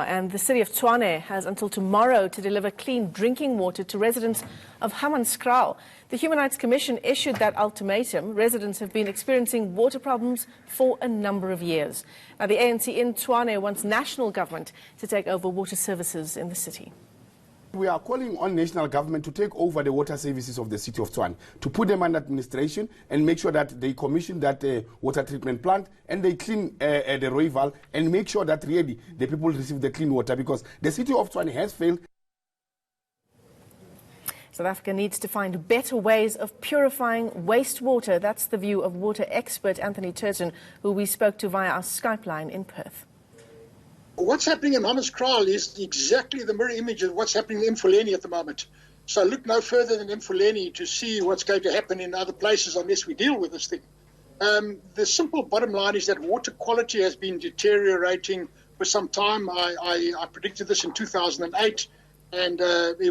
And the city of Tshwane has until tomorrow to deliver clean drinking water to residents of Hammanskraal. The Human Rights Commission issued that ultimatum. Residents have been experiencing water problems for a number of years. Now, the ANC in Tshwane wants national government to take over water services in the city. We are calling on national government to take over the water services of the city of Tshwane, to put them under administration and make sure that they commission that water treatment plant and they clean the river and make sure that really the people receive the clean water, because the city of Tshwane has failed. South Africa needs to find better ways of purifying wastewater. That's the view of water expert Anthony Turton, who we spoke to via our Skype line in Perth. What's happening in Hammanskraal is exactly the mirror image of what's happening in Mfuleni at the moment. So look no further than Mfuleni to see what's going to happen in other places unless we deal with this thing. The simple bottom line is that water quality has been deteriorating for some time. I predicted this in 2008, and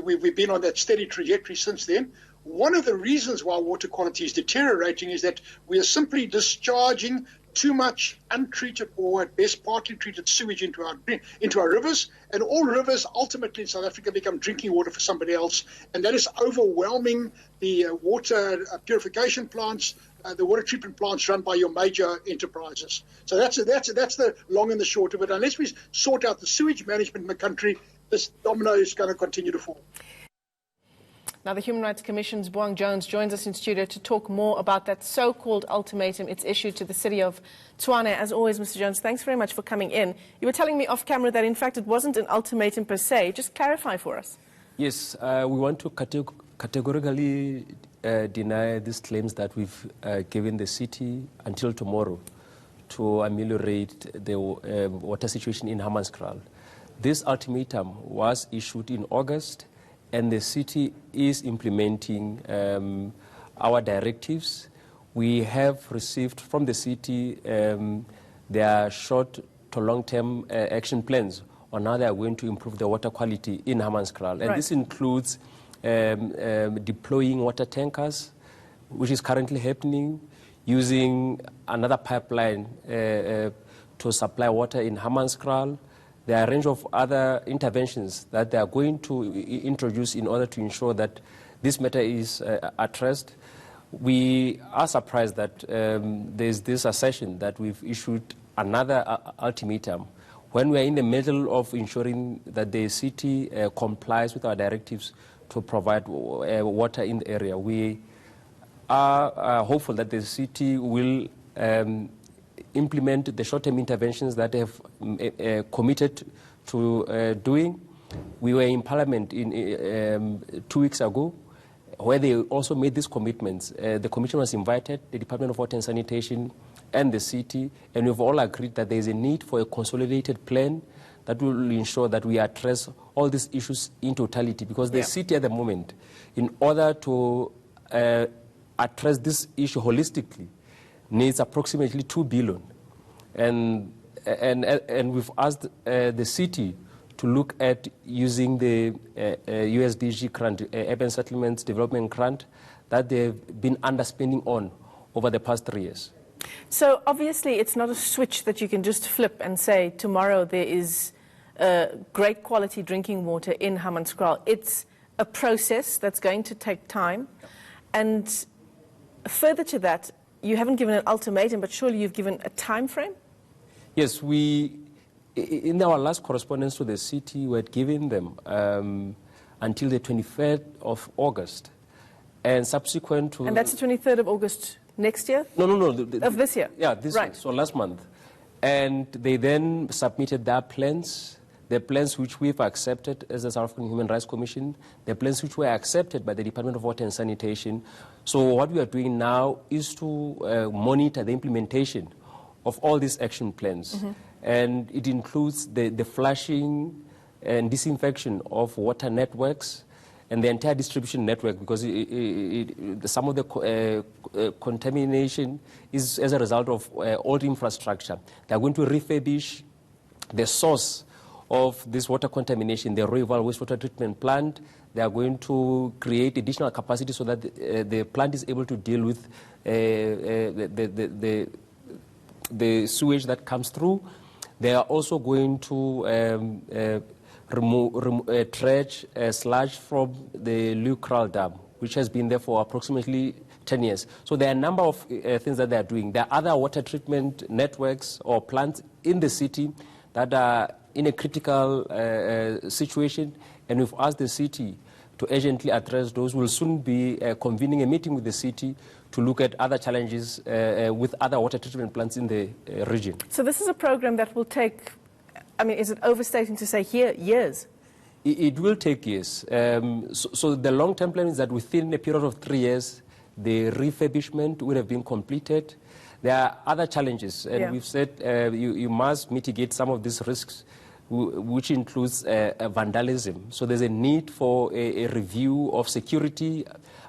we've been on that steady trajectory since then. One of the reasons why water quality is deteriorating is that we are simply discharging too much untreated or at best partly treated sewage into our rivers, and all rivers ultimately in South Africa become drinking water for somebody else, and that is overwhelming the water purification plants, the water treatment plants run by your major enterprises. So that's the long and the short of it. Unless we sort out the sewage management in the country, this domino is going to continue to fall. Now, the Human Rights Commission's Boang Jones joins us in studio to talk more about that so-called ultimatum it's issued to the city of Tshwane. As always, Mr. Jones, thanks very much for coming in. You were telling me off camera that, in fact, it wasn't an ultimatum per se. Just clarify for us. Yes, we want to categorically deny these claims that we've given the city until tomorrow to ameliorate the water situation in Hammanskraal. This ultimatum was issued in August, and the city is implementing our directives. We have received from the city their short to long-term action plans on how they are going to improve the water quality in Hammanskraal. And this includes deploying water tankers, which is currently happening, using another pipeline to supply water in Hammanskraal. There are a range of other interventions that they are going to introduce in order to ensure that this matter is addressed. We are surprised that there's this assertion that we've issued another ultimatum when we are in the middle of ensuring that the city complies with our directives to provide water in the area. We are hopeful that the city will implement the short-term interventions that they have committed to doing. We were in Parliament 2 weeks ago, where they also made these commitments. The Commission was invited, the Department of Water and Sanitation and the city, and we've all agreed that there is a need for a consolidated plan that will ensure that we address all these issues in totality, because the city at the moment, in order to address this issue holistically, needs approximately 2 billion. And we've asked the city to look at using the USDG grant, Urban Settlements Development Grant, that they've been underspending on over the past 3 years. So obviously it's not a switch that you can just flip and say tomorrow there is great quality drinking water in Hammanskraal. It's a process that's going to take time. And further to that, you haven't given an ultimatum, but surely you've given a time frame? Yes, in our last correspondence to the city, we had given them until the 23rd of August. And subsequent to... And that's the 23rd of August next year? No. Of this year? Yeah, this year, so last month. And they then submitted their plans, the plans which we've accepted as the South African Human Rights Commission, the plans which were accepted by the Department of Water and Sanitation. So what we are doing now is to monitor the implementation of all these action plans. And it includes the flushing and disinfection of water networks and the entire distribution network, because some of the contamination is as a result of old infrastructure. They are going to refurbish the source of this water contamination, the Rooiwal wastewater treatment plant. They are going to create additional capacity so that the plant is able to deal with the sewage that comes through. They are also going to dredge sludge from the Hammanskraal Dam, which has been there for approximately 10 years. So there are a number of things that they are doing. There are other water treatment networks or plants in the city that are in a critical situation, and we've asked the city to urgently address those. We'll soon be convening a meeting with the city to look at other challenges with other water treatment plants in the region. So this is a program that will take, I mean, is it overstating to say here, years? It will take years. So the long-term plan is that within a period of 3 years, the refurbishment would have been completed. There are other challenges, and we've said you must mitigate some of these risks, which includes vandalism. So there's a need for a review of security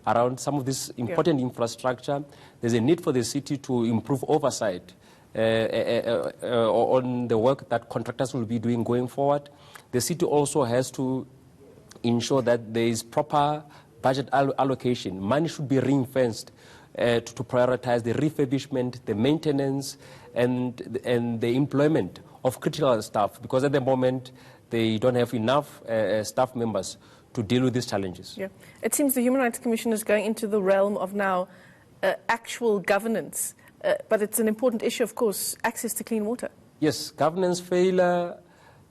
around some of this important infrastructure. There's a need for the city to improve oversight on the work that contractors will be doing going forward. The city also has to ensure that there is proper budget allocation. Money should be ring-fenced to prioritize the refurbishment, the maintenance, and the employment of critical staff, because at the moment they don't have enough staff members to deal with these challenges. Yeah. It seems the Human Rights Commission is going into the realm of now actual governance, but it's an important issue, of course, access to clean water. Yes, governance failure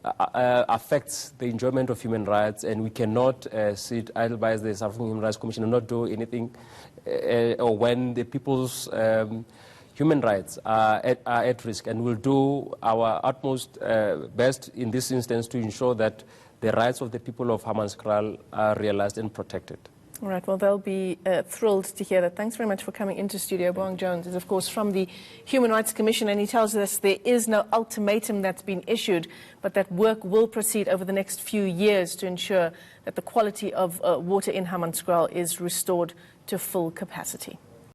affects the enjoyment of human rights, and we cannot sit idle by the South African Human Rights Commission and not do anything or when the people's human rights are at risk, and we'll do our utmost best in this instance to ensure that the rights of the people of Hammanskraal are realized and protected. All right, well, they'll be thrilled to hear that. Thanks very much for coming into studio. Boang Jones is, of course, from the Human Rights Commission, and he tells us there is no ultimatum that's been issued, but that work will proceed over the next few years to ensure that the quality of water in Hammanskraal is restored to full capacity.